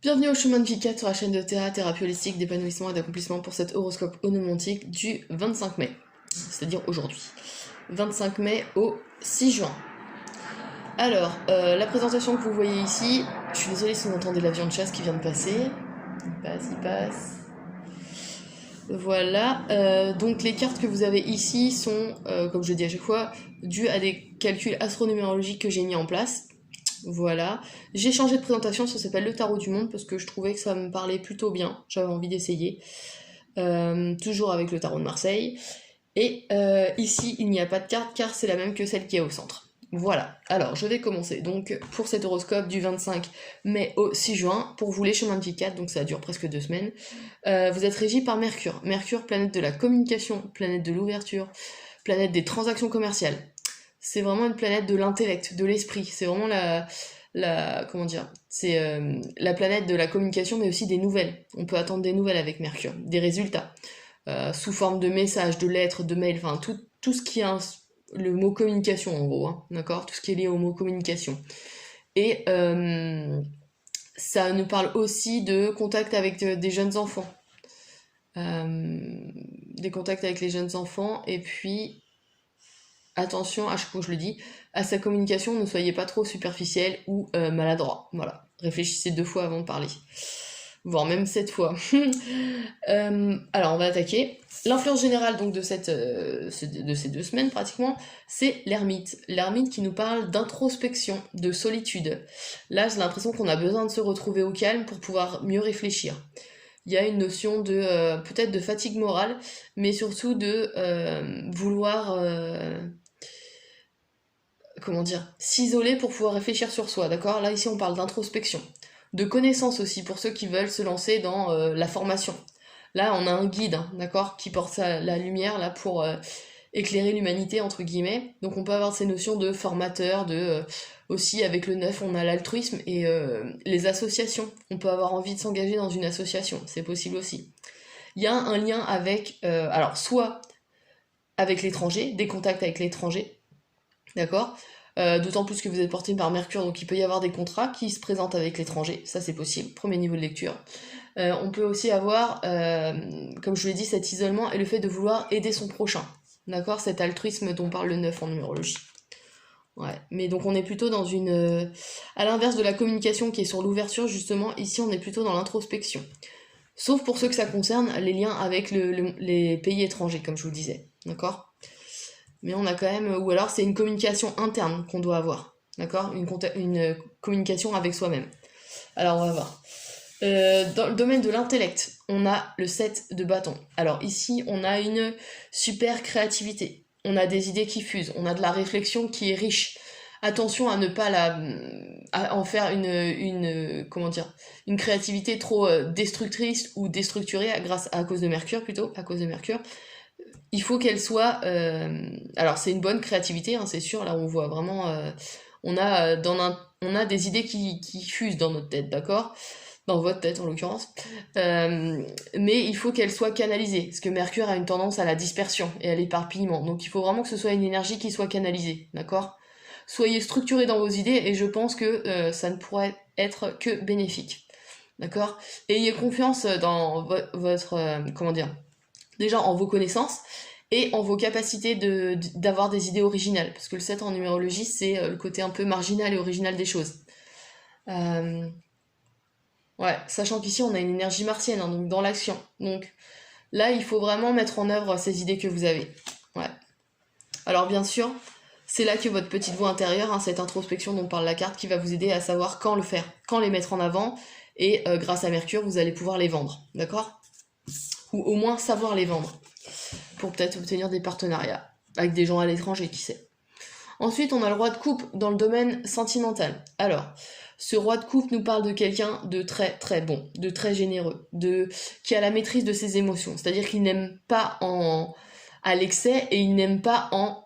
Bienvenue au chemin de vie 4 sur la chaîne de Théa, thérapie holistique, d'épanouissement et d'accomplissement pour cet horoscope onomantique du 25 mai, c'est-à-dire aujourd'hui. 25 mai au 6 juin. Alors, la présentation que vous voyez ici, je suis désolée si vous entendez l'avion de chasse qui vient de passer. Il passe. Voilà, donc les cartes que vous avez ici sont, comme je le dis à chaque fois, dues à des calculs astronumérologiques que j'ai mis en place. Voilà, j'ai changé de présentation, ça s'appelle le tarot du monde parce que je trouvais que ça me parlait plutôt bien, j'avais envie d'essayer, toujours avec le tarot de Marseille. Et ici, il n'y a pas de carte car c'est la même que celle qui est au centre. Voilà, alors je vais commencer donc pour cet horoscope du 25 mai au 6 juin, pour vous les chemins de vie 4, donc ça dure presque 2 semaines. Vous êtes régi par Mercure. Mercure, planète de la communication, planète de l'ouverture, planète des transactions commerciales. C'est vraiment une planète de l'intellect, de l'esprit. C'est vraiment comment dire, c'est la planète de la communication, mais aussi des nouvelles. On peut attendre des nouvelles avec Mercure, des résultats, sous forme de messages, de lettres, de mails, enfin tout ce qui a le mot communication en gros, hein, d'accord, tout ce qui est lié au mot communication. Et ça nous parle aussi de contact avec des jeunes enfants, des contacts avec les jeunes enfants, et puis attention, à chaque fois que je le dis, à sa communication, ne soyez pas trop superficiel ou maladroit. Voilà, réfléchissez 2 fois avant de parler. Voire même 7 fois. Alors, on va attaquer. L'influence générale donc de ces 2 semaines, pratiquement, c'est l'ermite. L'ermite qui nous parle d'introspection, de solitude. Là, j'ai l'impression qu'on a besoin de se retrouver au calme pour pouvoir mieux réfléchir. Il y a une notion de peut-être de fatigue morale, mais surtout de vouloir comment dire, s'isoler pour pouvoir réfléchir sur soi, d'accord? Là, ici, on parle d'introspection. De connaissance aussi, pour ceux qui veulent se lancer dans la formation. Là, on a un guide, hein, d'accord, qui porte la lumière, là, pour éclairer l'humanité, entre guillemets. Donc, on peut avoir ces notions de formateur, aussi, avec le 9, on a l'altruisme et les associations. On peut avoir envie de s'engager dans une association, c'est possible aussi. Il y a un lien avec, alors, soit avec l'étranger, des contacts avec l'étranger, d'accord, d'autant plus que vous êtes porté par Mercure, donc il peut y avoir des contrats qui se présentent avec l'étranger, ça c'est possible, premier niveau de lecture. On peut aussi avoir, comme je vous l'ai dit, cet isolement et le fait de vouloir aider son prochain, d'accord, cet altruisme dont parle le 9 en numérologie. Ouais, mais donc on est plutôt dans une... à l'inverse de la communication qui est sur l'ouverture, justement, ici on est plutôt dans l'introspection. Sauf pour ceux que ça concerne, les liens avec les pays étrangers, comme je vous le disais, d'accord ? Mais on a quand même, ou alors c'est une communication interne qu'on doit avoir, d'accord, une communication avec soi-même. Alors on va voir. Dans le domaine de l'intellect, on a le 7 de bâton. Alors ici, on a une super créativité, on a des idées qui fusent, on a de la réflexion qui est riche. Attention à ne pas en faire comment dire, une créativité trop destructrice ou déstructurée à cause de Mercure plutôt, à cause de Mercure. Il faut qu'elle soit... alors c'est une bonne créativité, hein, c'est sûr, là on voit vraiment... on a des idées qui fusent dans notre tête, d'accord ? Dans votre tête en l'occurrence. Mais il faut qu'elle soit canalisée, parce que Mercure a une tendance à la dispersion et à l'éparpillement. Donc il faut vraiment que ce soit une énergie qui soit canalisée, d'accord ? Soyez structurés dans vos idées et je pense que ça ne pourrait être que bénéfique, d'accord ? Ayez confiance dans votre... comment dire ? Déjà en vos connaissances et en vos capacités d'avoir des idées originales, parce que le 7 en numérologie, c'est le côté un peu marginal et original des choses. Ouais, sachant qu'ici, on a une énergie martienne, hein, donc dans l'action. Donc là, il faut vraiment mettre en œuvre ces idées que vous avez. Ouais. Alors bien sûr, c'est là que votre petite voix intérieure, hein, cette introspection dont parle la carte, qui va vous aider à savoir quand le faire, quand les mettre en avant, et grâce à Mercure, vous allez pouvoir les vendre, d'accord ? Ou au moins savoir les vendre, pour peut-être obtenir des partenariats, avec des gens à l'étranger, qui sait. Ensuite, on a le roi de coupe dans le domaine sentimental. Alors, ce roi de coupe nous parle de quelqu'un de très très bon, de très généreux, qui a la maîtrise de ses émotions, c'est-à-dire qu'il n'aime pas à l'excès et il n'aime pas en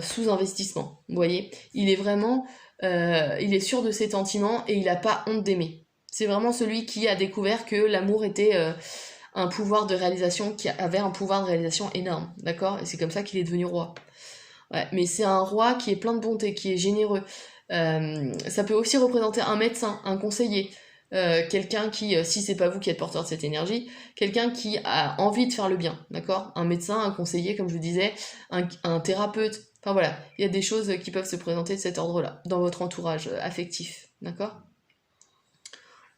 sous-investissement, vous voyez ? Il est vraiment, il est sûr de ses sentiments et il n'a pas honte d'aimer. C'est vraiment celui qui a découvert que l'amour était... un pouvoir de réalisation, qui avait un pouvoir de réalisation énorme, d'accord ? Et c'est comme ça qu'il est devenu roi. Ouais, mais c'est un roi qui est plein de bonté, qui est généreux. Ça peut aussi représenter un médecin, un conseiller, quelqu'un qui, si c'est pas vous qui êtes porteur de cette énergie, quelqu'un qui a envie de faire le bien, d'accord? Un médecin, un conseiller, comme je vous disais, un thérapeute, enfin voilà, il y a des choses qui peuvent se présenter de cet ordre-là, dans votre entourage affectif, d'accord?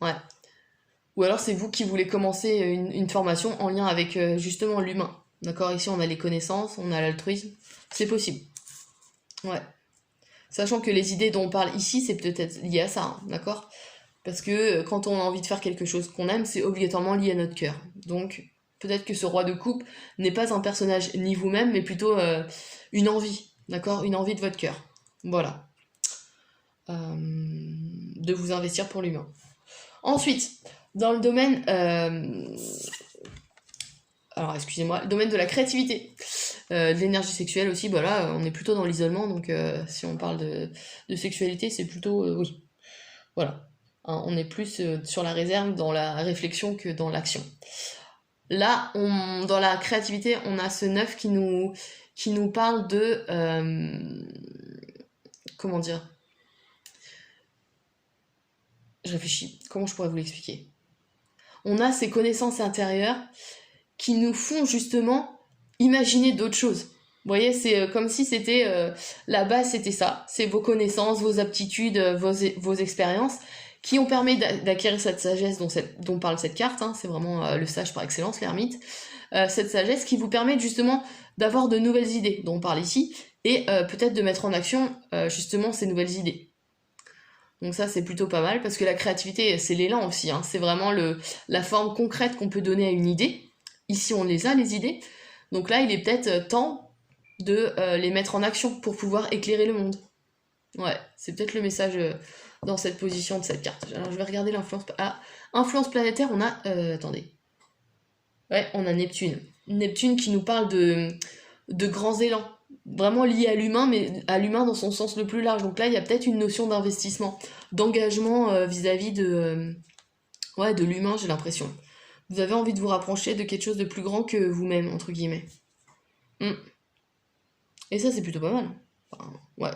Ouais. Ou alors c'est vous qui voulez commencer une formation en lien avec justement l'humain, d'accord? Ici on a les connaissances, on a l'altruisme, c'est possible. Ouais. Sachant que les idées dont on parle ici, c'est peut-être lié à ça, hein, d'accord? Parce que quand on a envie de faire quelque chose qu'on aime, c'est obligatoirement lié à notre cœur. Donc peut-être que ce roi de coupe n'est pas un personnage ni vous-même, mais plutôt une envie, d'accord? Une envie de votre cœur. Voilà. De vous investir pour l'humain. Ensuite, dans le domaine... alors excusez-moi, le domaine de la créativité, de l'énergie sexuelle aussi, bah là on est plutôt dans l'isolement, donc si on parle de sexualité, c'est plutôt... oui, voilà. Hein, on est plus sur la réserve dans la réflexion que dans l'action. Là, dans la créativité, on a ce 9 qui nous parle de... comment dire? Je réfléchis. Comment je pourrais vous l'expliquer? On a ces connaissances intérieures qui nous font justement imaginer d'autres choses. Vous voyez, c'est comme si c'était... la base, c'était ça. C'est vos connaissances, vos aptitudes, vos expériences qui ont permis d'acquérir cette sagesse dont parle cette carte. Hein. C'est vraiment le sage par excellence, l'ermite. Cette sagesse qui vous permet justement d'avoir de nouvelles idées dont on parle ici et peut-être de mettre en action justement ces nouvelles idées. Donc ça, c'est plutôt pas mal, parce que la créativité, c'est l'élan aussi, hein. C'est vraiment la forme concrète qu'on peut donner à une idée. Ici, on les a, les idées. Donc là, il est peut-être temps de les mettre en action pour pouvoir éclairer le monde. Ouais, c'est peut-être le message dans cette position de cette carte. Alors, je vais regarder l'influence... Ah, influence planétaire, on a... attendez. Ouais, on a Neptune. Neptune qui nous parle de grands élans. Vraiment lié à l'humain, mais à l'humain dans son sens le plus large. Donc là, il y a peut-être une notion d'investissement, d'engagement vis-à-vis de l'humain, j'ai l'impression. Vous avez envie de vous rapprocher de quelque chose de plus grand que vous-même, entre guillemets. Et ça, c'est plutôt pas mal. Enfin, ouais.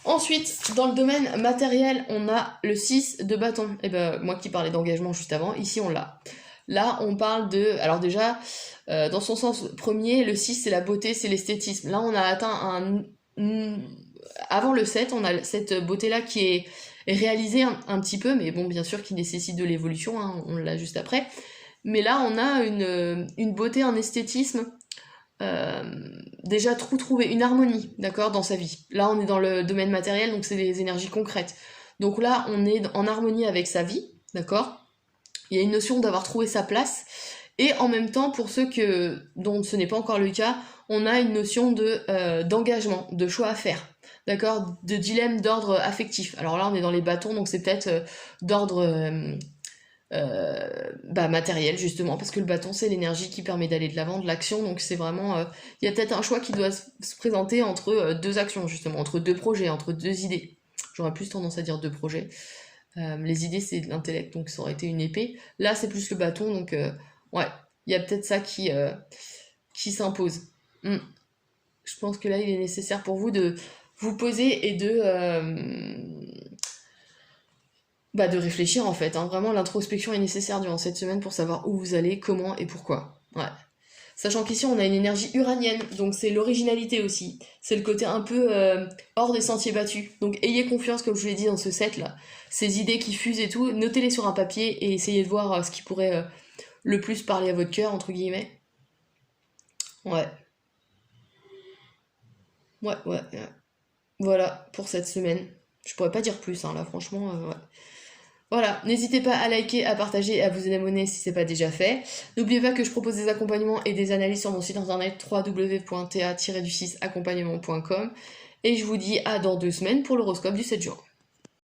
Ensuite, dans le domaine matériel, on a le 6 de bâton. Et ben, moi qui parlais d'engagement juste avant, ici on l'a. Là, on parle de... Alors déjà, dans son sens premier, le 6, c'est la beauté, c'est l'esthétisme. Là, on a atteint avant le 7, on a cette beauté-là qui est réalisée un petit peu, mais bon, bien sûr, qui nécessite de l'évolution, hein, on l'a juste après. Mais là, on a une beauté, un esthétisme, déjà trouver une harmonie, d'accord, dans sa vie. Là, on est dans le domaine matériel, donc c'est des énergies concrètes. Donc là, on est en harmonie avec sa vie, d'accord ? Il y a une notion d'avoir trouvé sa place, et en même temps, pour ceux dont ce n'est pas encore le cas, on a une notion d'engagement, de choix à faire, d'accord, de dilemme d'ordre affectif. Alors là, on est dans les bâtons, donc c'est peut-être d'ordre matériel, justement, parce que le bâton, c'est l'énergie qui permet d'aller de l'avant, de l'action, donc c'est vraiment... il y a peut-être un choix qui doit se présenter entre deux actions, justement, entre deux projets, entre deux idées. J'aurais plus tendance à dire deux projets. Les idées, c'est de l'intellect, donc ça aurait été une épée. Là, c'est plus le bâton, donc ouais, il y a peut-être ça qui s'impose. Je pense que là, il est nécessaire pour vous de vous poser et de réfléchir, en fait. Hein. Vraiment, l'introspection est nécessaire durant cette semaine pour savoir où vous allez, comment et pourquoi. Ouais. Sachant qu'ici, on a une énergie uranienne, donc c'est l'originalité aussi. C'est le côté un peu hors des sentiers battus. Donc ayez confiance, comme je vous l'ai dit dans ce set-là. Ces idées qui fusent et tout, notez-les sur un papier et essayez de voir ce qui pourrait le plus parler à votre cœur, entre guillemets. Ouais. Ouais. Voilà, pour cette semaine. Je pourrais pas dire plus, hein, là, franchement, ouais. Voilà, n'hésitez pas à liker, à partager et à vous abonner si c'est pas déjà fait. N'oubliez pas que je propose des accompagnements et des analyses sur mon site internet www.ta-accompagnement.com et je vous dis à dans 2 semaines pour l'horoscope du 7 juin.